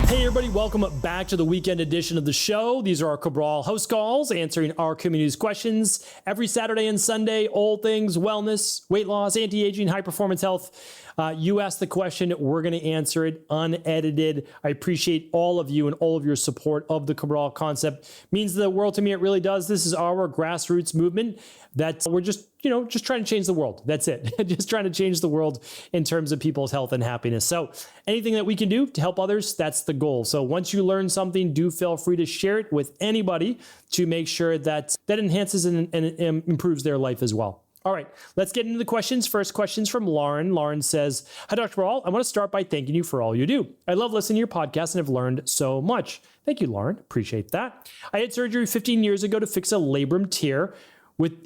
Hey everybody, welcome back to the weekend edition of the show. These are our Cabral HouseCalls, answering our community's questions every Saturday and Sunday, all things wellness, weight loss, anti-aging, high-performance health. You ask the question, we're going to answer it unedited. I appreciate all of you and all of your support of the Cabral concept. Means the world to me, it really does. This is our grassroots movement that we're just trying to change the world. That's it. Just trying to change the world in terms of people's health and happiness. So anything that we can do to help others, that's the goal. So once you learn something, do feel free to share it with anybody to make sure that enhances and improves their life as well. All right, let's get into the questions. First question's from Lauren. Lauren says, "Hi, Dr. Ball. I want to start by thanking you for all you do. I love listening to your podcast and have learned so much." Thank you, Lauren. Appreciate that. "I had surgery 15 years ago to fix a labrum tear.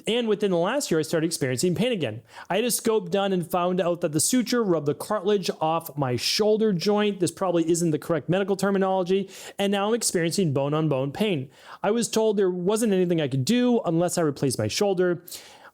And within the last year, I started experiencing pain again. I had a scope done and found out that the suture rubbed the cartilage off my shoulder joint. This probably isn't the correct medical terminology. And now I'm experiencing bone-on-bone pain. I was told there wasn't anything I could do unless I replaced my shoulder.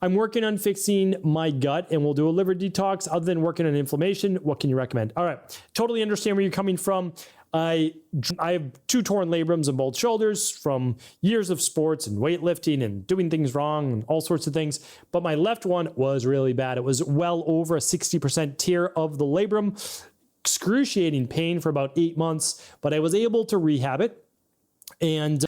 I'm working on fixing my gut and we'll do a liver detox. Other than working on inflammation, what can you recommend?" All right, totally understand where you're coming from. I have 2 torn labrums in both shoulders from years of sports and weightlifting and doing things wrong and all sorts of things. But my left one was really bad. It was well over a 60% tear of the labrum, excruciating pain for about 8 months, but I was able to rehab it. And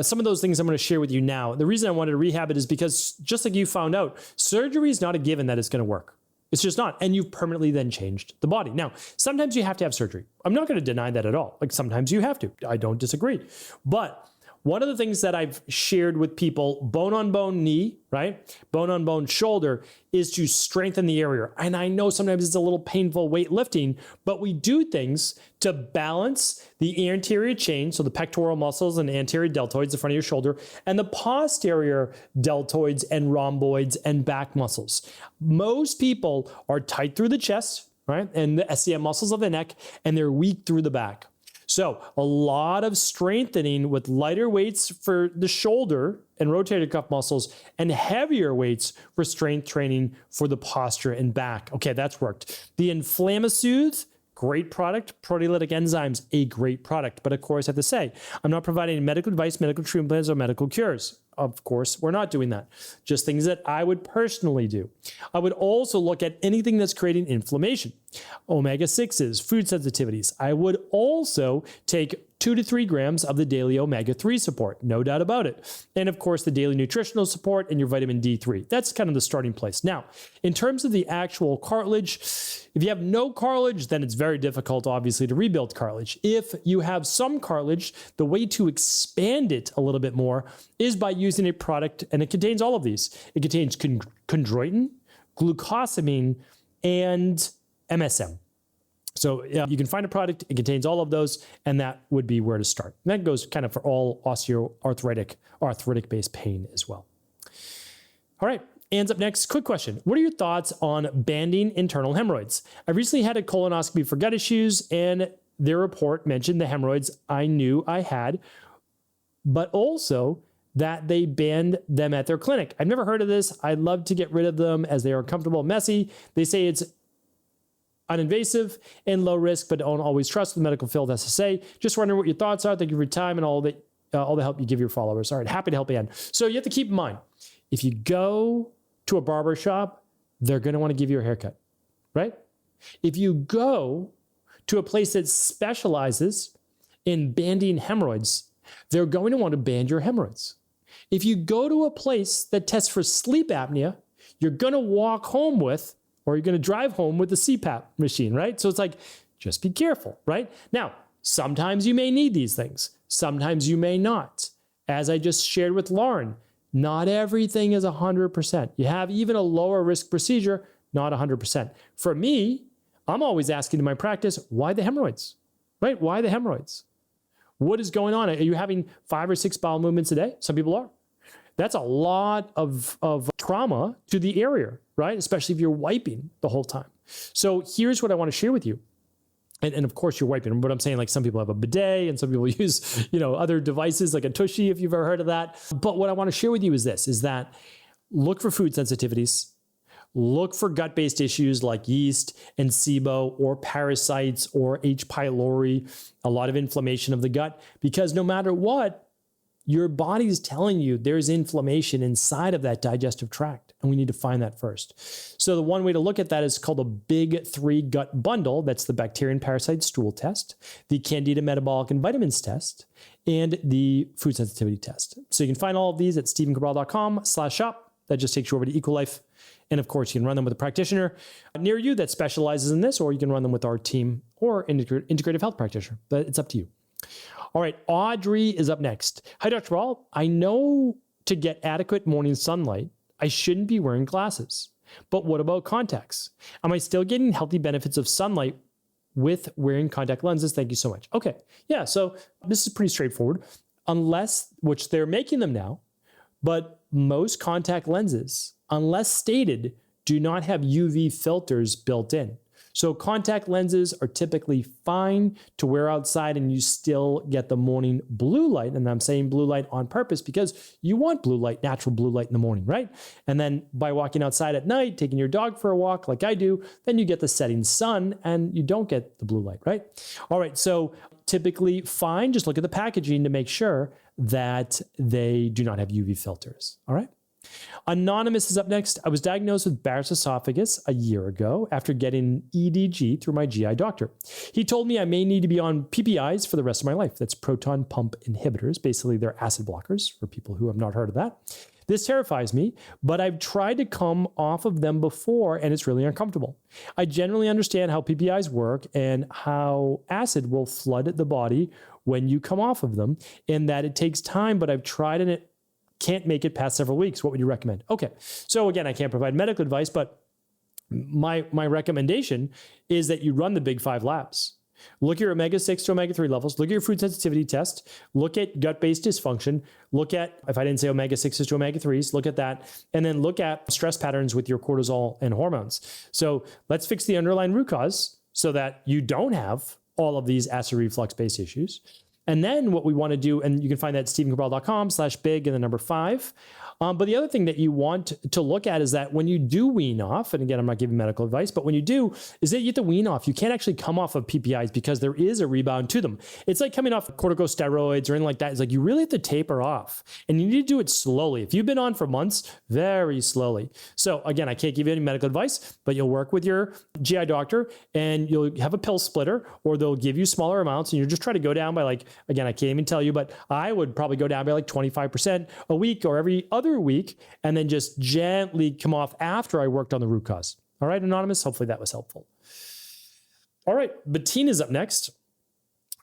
some of those things I'm going to share with you now. The reason I wanted to rehab it is because, just like you found out, surgery is not a given that it's going to work. It's just not. And you've permanently then changed the body. Now, sometimes you have to have surgery. I'm not going to deny that at all. Like sometimes you have to. I don't disagree. But one of the things that I've shared with people, bone on bone knee, right? Bone on bone shoulder, is to strengthen the area. And I know sometimes it's a little painful weightlifting, but we do things to balance the anterior chain, so the pectoral muscles and anterior deltoids, the front of your shoulder, and the posterior deltoids and rhomboids and back muscles. Most people are tight through the chest, right? And the SCM muscles of the neck, and they're weak through the back. So a lot of strengthening with lighter weights for the shoulder and rotator cuff muscles and heavier weights for strength training for the posture and back. Okay, that's worked. The Inflammasoothe, great product. Proteolytic enzymes, a great product. But of course, I have to say, I'm not providing medical advice, medical treatment plans, or medical cures. Of course, we're not doing that. Just things that I would personally do. I would also look at anything that's creating inflammation. Omega-6s, food sensitivities. I would also take 2 to 3 grams of the daily omega-3 support, no doubt about it. And of course, the daily nutritional support and your vitamin D3. That's kind of the starting place. Now, in terms of the actual cartilage, if you have no cartilage, then it's very difficult, obviously, to rebuild cartilage. If you have some cartilage, the way to expand it a little bit more is by using a product, and it contains all of these. It contains chondroitin, glucosamine, and MSM. So you can find a product, it contains all of those, and that would be where to start. And that goes kind of for all arthritic-based pain as well. All right, and up next, quick question. What are your thoughts on banding internal hemorrhoids? I recently had a colonoscopy for gut issues, and their report mentioned the hemorrhoids I knew I had, but also that they banned them at their clinic. I've never heard of this. I'd love to get rid of them as they are uncomfortable and messy. They say it's uninvasive and low risk, but don't always trust what the medical field has to say. Just wondering what your thoughts are. Thank you for your time and all the help you give your followers. All right, happy to help again. So you have to keep in mind, if you go to a barber shop, they're going to want to give you a haircut, right? If you go to a place that specializes in banding hemorrhoids, they're going to want to band your hemorrhoids. If you go to a place that tests for sleep apnea, you're going to walk home with, or you're going to drive home with the CPAP machine, right? So it's like, just be careful, right? Now, sometimes you may need these things. Sometimes you may not. As I just shared with Lauren, not everything is 100%. You have even a lower risk procedure, not 100%. For me, I'm always asking in my practice, why the hemorrhoids, right? Why the hemorrhoids? What is going on? Are you having 5 or 6 bowel movements a day? Some people are. That's a lot of trauma to the area, right? Especially if you're wiping the whole time. So here's what I want to share with you. And of course you're wiping, but I'm saying like some people have a bidet and some people use, other devices like a tushy, if you've ever heard of that. But what I want to share with you is this, is that look for food sensitivities. look for gut-based issues like yeast and SIBO or parasites or H. pylori, a lot of inflammation of the gut, because no matter what, your body is telling you there's inflammation inside of that digestive tract, and we need to find that first. So the one way to look at that is called a big 3 gut bundle. That's the bacteria and parasite stool test, the Candida metabolic and vitamins test, and the food sensitivity test. So you can find all of these at stephencabral.com/shop. That just takes you over to Equilife. And of course, you can run them with a practitioner near you that specializes in this, or you can run them with our team or integrative health practitioner. But it's up to you. All right, Audrey is up next. Hi, Dr. Ball. I know to get adequate morning sunlight, I shouldn't be wearing glasses. But what about contacts? Am I still getting healthy benefits of sunlight with wearing contact lenses? Thank you so much. Okay, yeah, so this is pretty straightforward. Unless, which they're making them now, but most contact lenses, unless stated, do not have UV filters built in. So contact lenses are typically fine to wear outside and you still get the morning blue light. And I'm saying blue light on purpose because you want blue light, natural blue light in the morning, right? And then by walking outside at night, taking your dog for a walk like I do, then you get the setting sun and you don't get the blue light, right? All right, so typically fine. Just look at the packaging to make sure that they do not have UV filters, all right? Anonymous is up next. I was diagnosed with Barrett's esophagus a year ago after getting EDG through my GI doctor. He told me I may need to be on PPIs for the rest of my life. That's proton pump inhibitors. Basically, they're acid blockers for people who have not heard of that. This terrifies me, but I've tried to come off of them before and it's really uncomfortable. I generally understand how PPIs work and how acid will flood the body when you come off of them and that it takes time, but I've tried and it can't make it past several weeks. What would you recommend? Okay. So again, I can't provide medical advice, but my recommendation is that you run the big 5 labs. Look at your omega-6 to omega-3 levels. Look at your food sensitivity test. Look at gut-based dysfunction. Look at, if I didn't say omega-6s to omega-3s, look at that. And then look at stress patterns with your cortisol and hormones. So let's fix the underlying root cause so that you don't have all of these acid reflux-based issues. And then what we want to do, and you can find that at stephencabral.com/big and the number 5. But the other thing that you want to look at is that when you do wean off, and again, I'm not giving medical advice, but when you do, is that you have to wean off. You can't actually come off of PPIs because there is a rebound to them. It's like coming off corticosteroids or anything like that. It's like you really have to taper off and you need to do it slowly. If you've been on for months, very slowly. So again, I can't give you any medical advice, but you'll work with your GI doctor and you'll have a pill splitter or they'll give you smaller amounts and you'll just try to go down by like, again, I can't even tell you, but I would probably go down by like 25% a week or every other week, and then just gently come off after I worked on the root cause. All right, Anonymous, hopefully that was helpful. All right, Bettina's up next.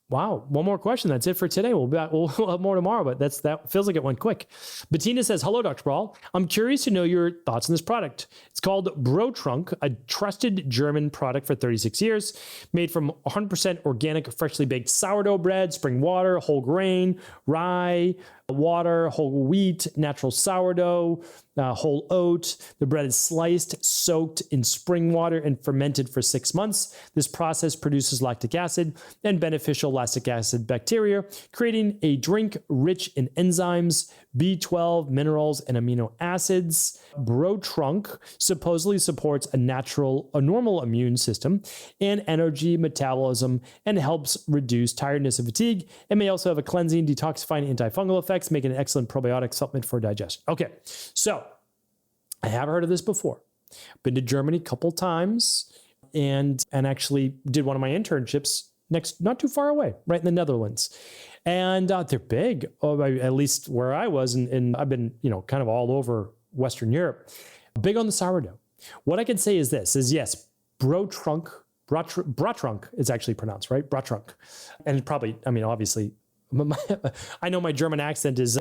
Wow, one more question. That's it for today. We'll have more tomorrow, but that feels like it went quick. Bettina says, hello, Dr. Brawl. I'm curious to know your thoughts on this product. It's called Brottrunk, a trusted German product for 36 years, made from 100% organic, freshly baked sourdough bread, spring water, whole grain, rye, water, whole wheat, natural sourdough, whole oat. The bread is sliced, soaked in spring water, and fermented for 6 months. This process produces lactic acid and beneficial lactic acid bacteria, creating a drink rich in enzymes, B12, minerals, and amino acids. Brottrunk supposedly supports a normal immune system and energy metabolism and helps reduce tiredness and fatigue. It may also have a cleansing, detoxifying, antifungal effects, making an excellent probiotic supplement for digestion. Okay, so I have heard of this before. Been to Germany a couple times and actually did one of my internships not too far away, right in the Netherlands. And they're big, at least where I was, and I've been, kind of all over Western Europe. Big on the sourdough. What I can say is this, yes, Brottrunk is actually pronounced, right? Brottrunk. And probably, obviously, I know my German accent is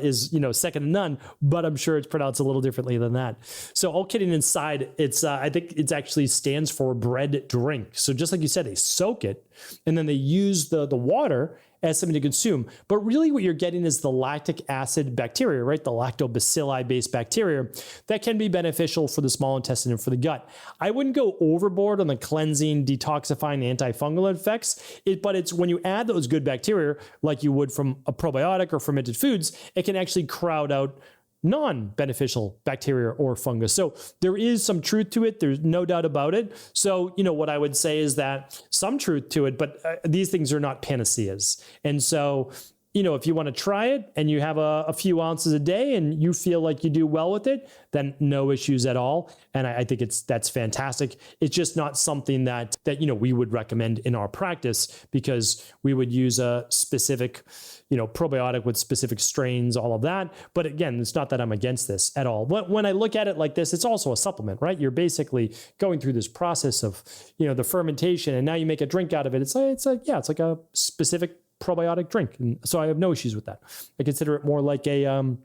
second to none, but I'm sure it's pronounced a little differently than that. So all kidding inside, I think it actually stands for bread drink. So just like you said, they soak it and then they use the water as something to consume. But really what you're getting is the lactic acid bacteria, right? The lactobacilli-based bacteria that can be beneficial for the small intestine and for the gut. I wouldn't go overboard on the cleansing, detoxifying, antifungal effects, but it's when you add those good bacteria, like you would from a probiotic or fermented foods, it can actually crowd out non-beneficial bacteria or fungus. So there is some truth to it. There's no doubt about it. So, what I would say is that some truth to it, but these things are not panaceas. And so, if you want to try it and you have a few ounces a day and you feel like you do well with it, then no issues at all. And I think that's fantastic. It's just not something that we would recommend in our practice, because we would use a specific, probiotic with specific strains, all of that. But again, it's not that I'm against this at all. When I look at it like this, it's also a supplement, right? You're basically going through this process of, the fermentation, and now you make a drink out of it. It's like a specific probiotic drink. And so I have no issues with that. I consider it more like a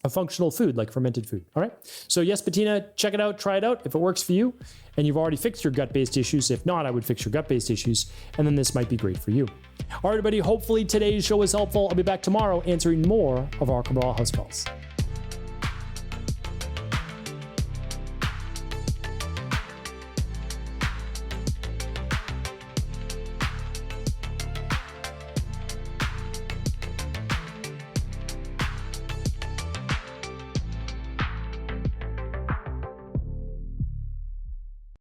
functional food, like fermented food. All right. So yes, Bettina, check it out, try it out. If it works for you and you've already fixed your gut-based issues, if not, I would fix your gut-based issues. And then this might be great for you. All right, everybody. Hopefully today's show was helpful. I'll be back tomorrow answering more of our Cabral House Calls.